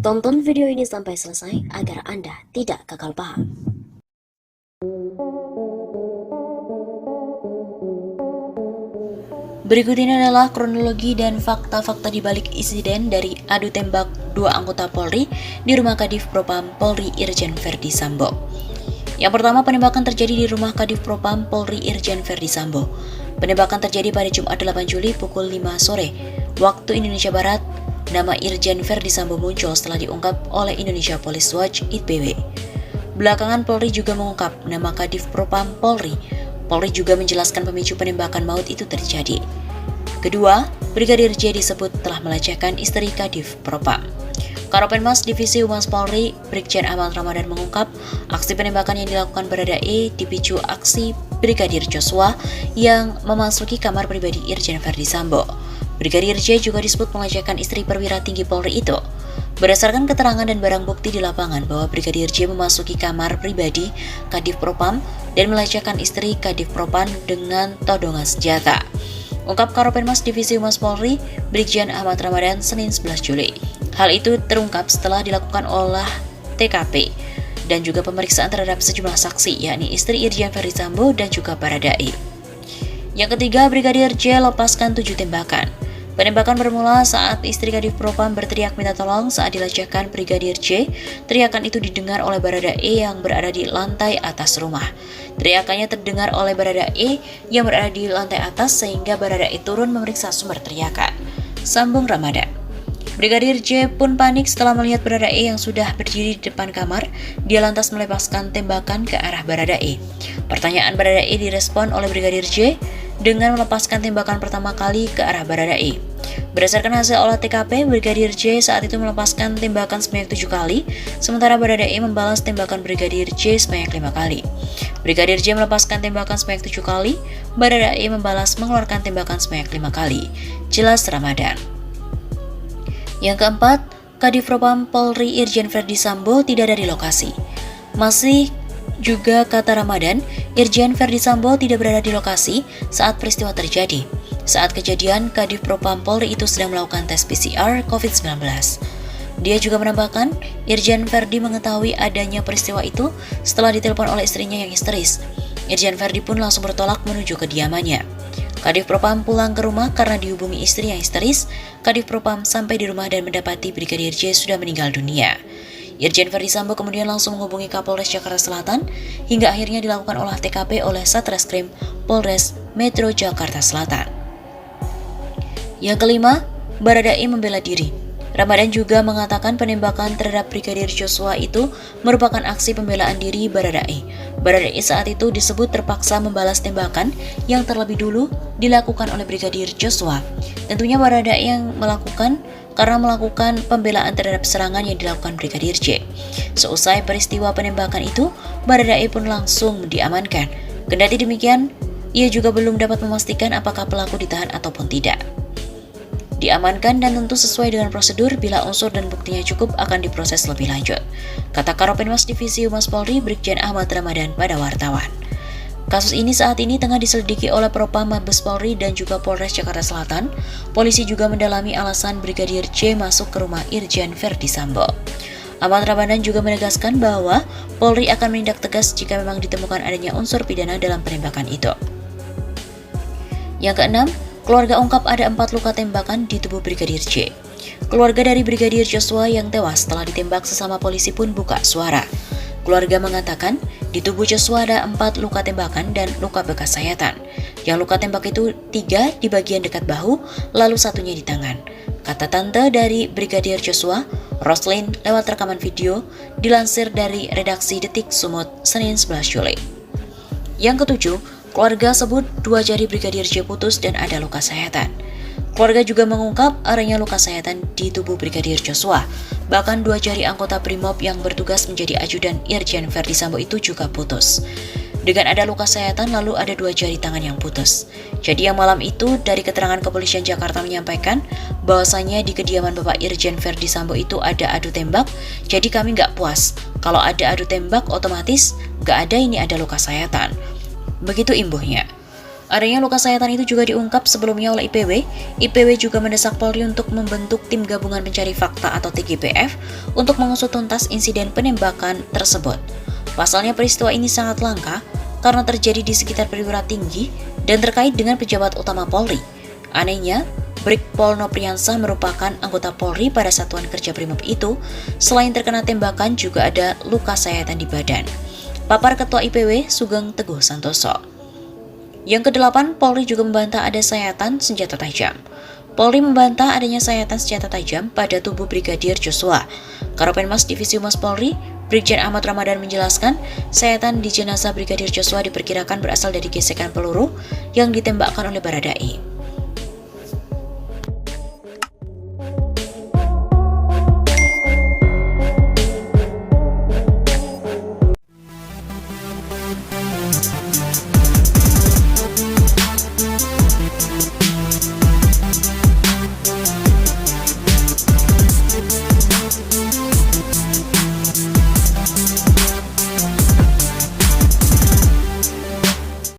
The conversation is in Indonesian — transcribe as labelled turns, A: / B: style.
A: Tonton video ini sampai selesai agar Anda tidak gagal paham.
B: Berikut ini adalah kronologi dan fakta-fakta di balik insiden dari adu tembak dua anggota Polri di rumah Kadif Propam Polri Irjen Verdi Sambo. Yang pertama, penembakan terjadi di rumah Kadif Propam Polri Irjen Verdi Sambo. Penembakan terjadi pada Jumat 8 Juli pukul 5 sore waktu Indonesia Barat. Nama Irjen Verdi Sambo muncul setelah diungkap oleh Indonesia Police Watch (IPW). Belakangan Polri juga mengungkap nama Kadif Propam Polri. Polri juga menjelaskan pemicu penembakan maut itu terjadi. Kedua, Brigadir J disebut telah melecehkan istri Kadif Propam. Karopenmas Divisi Humas Polri, Brigjen Ahmad Ramadan mengungkap aksi penembakan yang dilakukan Baradae dipicu aksi Brigadir Joshua yang memasuki kamar pribadi Irjen Verdi Sambo. Brigadir J juga disebut melecehkan istri perwira tinggi Polri itu. Berdasarkan keterangan dan barang bukti di lapangan bahwa Brigadir J memasuki kamar pribadi Kadif Propam dan melecehkan istri Kadif Propam dengan todongan senjata. Ungkap Karopenmas Divisi Humas Polri, Brigjen Ahmad Ramadan, Senin 11 Juli. Hal itu terungkap setelah dilakukan olah TKP dan juga pemeriksaan terhadap sejumlah saksi, yakni istri Irjen Verdi Sambo dan juga Baradae. Yang ketiga, Brigadir J lepaskan 7 tembakan. Penembakan bermula saat istri Kadif Propam berteriak minta tolong saat dilecehkan Brigadir J. Teriakan itu didengar oleh Baradae yang berada di lantai atas rumah. Teriakannya terdengar oleh Baradae yang berada di lantai atas sehingga Baradae turun memeriksa sumber teriakan. Sambung Ramadan. Brigadir J pun panik setelah melihat Baradae yang sudah berdiri di depan kamar. Dia lantas melepaskan tembakan ke arah Baradae. Pertanyaan Baradae direspon oleh Brigadir J dengan melepaskan tembakan pertama kali ke arah Baradae. Berdasarkan hasil olah TKP, Brigadir J saat itu melepaskan tembakan sebanyak 7 kali, sementara Baradae membalas tembakan Brigadir J sebanyak 5 kali. Brigadir J melepaskan tembakan sebanyak 7 kali, Baradae membalas mengeluarkan tembakan sebanyak 5 kali. Jelas Ramadan. Yang keempat, Kadif Propam Polri Irjen Verdi Sambo tidak ada di lokasi. Masih juga kata Ramadan, Irjen Verdi Sambo tidak berada di lokasi saat peristiwa terjadi. Saat kejadian, Kadif Propam Polri itu sedang melakukan tes PCR COVID-19. Dia juga menambahkan, Irjen Verdi mengetahui adanya peristiwa itu setelah ditelepon oleh istrinya yang histeris. Irjen Verdi pun langsung bertolak menuju kediamannya. Kadif Propam pulang ke rumah karena dihubungi istri yang histeris. Kadif Propam sampai di rumah dan mendapati Brigadir J sudah meninggal dunia. Irjen Verdi Sambo kemudian langsung menghubungi Kapolres Jakarta Selatan hingga akhirnya dilakukan olah TKP oleh Satreskrim Polres Metro Jakarta Selatan. Yang kelima, Baradae membela diri. Ramadan juga mengatakan penembakan terhadap Brigadir Joshua itu merupakan aksi pembelaan diri Baradae. Baradae saat itu disebut terpaksa membalas tembakan yang terlebih dulu dilakukan oleh Brigadir Joshua. Tentunya Baradae yang melakukan karena melakukan pembelaan terhadap serangan yang dilakukan Brigadir J. Seusai peristiwa penembakan itu, Baradae pun langsung diamankan. Kendati demikian, ia juga belum dapat memastikan apakah pelaku ditahan ataupun tidak. Diamankan dan tentu sesuai dengan prosedur, bila unsur dan buktinya cukup akan diproses lebih lanjut, kata Karopenmas Divisi Humas Polri Brigjen Ahmad Ramadan pada wartawan. Kasus ini saat ini tengah diselidiki oleh Propam Mabes Polri dan juga Polres Jakarta Selatan. Polisi juga mendalami alasan Brigadir J masuk ke rumah Irjen Verdi Sambo. Ahmad Ramadan juga menegaskan bahwa Polri akan menindak tegas jika memang ditemukan adanya unsur pidana dalam penembakan itu. Yang keenam, keluarga ungkap ada 4 luka tembakan di tubuh Brigadir J. Keluarga dari Brigadir Joshua yang tewas setelah ditembak sesama polisi pun buka suara. Keluarga mengatakan di tubuh Joshua ada 4 luka tembakan dan luka bekas sayatan. Yang luka tembak itu 3 di bagian dekat bahu, lalu 1-nya di tangan. Kata tante dari Brigadir Joshua, Roslyn, lewat rekaman video dilansir dari redaksi Detik Sumut, Senin 11 Juli. Yang ketujuh, keluarga sebut 2 jari Brigadir J putus dan ada luka sayatan. Keluarga juga mengungkap adanya luka sayatan di tubuh Brigadir Joshua. Bahkan 2 jari anggota Brimob yang bertugas menjadi ajudan Irjen Verdi Sambo itu juga putus. Dengan ada luka sayatan, lalu ada 2 jari tangan yang putus. Jadi yang malam itu, dari keterangan kepolisian Jakarta menyampaikan bahwasanya di kediaman Bapak Irjen Verdi Sambo itu ada adu tembak. Jadi kami nggak puas. Kalau ada adu tembak, otomatis nggak ada ini ada luka sayatan. Begitu imbuhnya. Adanya luka sayatan itu juga diungkap sebelumnya oleh IPW. IPW juga mendesak Polri untuk membentuk tim gabungan pencari fakta atau TGPF untuk mengusut tuntas insiden penembakan tersebut. Pasalnya peristiwa ini sangat langka karena terjadi di sekitar perwira tinggi dan terkait dengan pejabat utama Polri. Anehnya, Brigpol Nopriansah merupakan anggota Polri pada Satuan Kerja Brimob itu. Selain terkena tembakan, juga ada luka sayatan di badan. Papar Ketua IPW Sugeng Teguh Santoso. Yang ke-8, Polri juga membantah ada sayatan senjata tajam. Polri membantah adanya sayatan senjata tajam pada tubuh Brigadir Joshua. Karopenmas Divisi Humas Polri, Brigjen Ahmad Ramadan menjelaskan, sayatan di jenazah Brigadir Joshua diperkirakan berasal dari gesekan peluru yang ditembakkan oleh Baradae.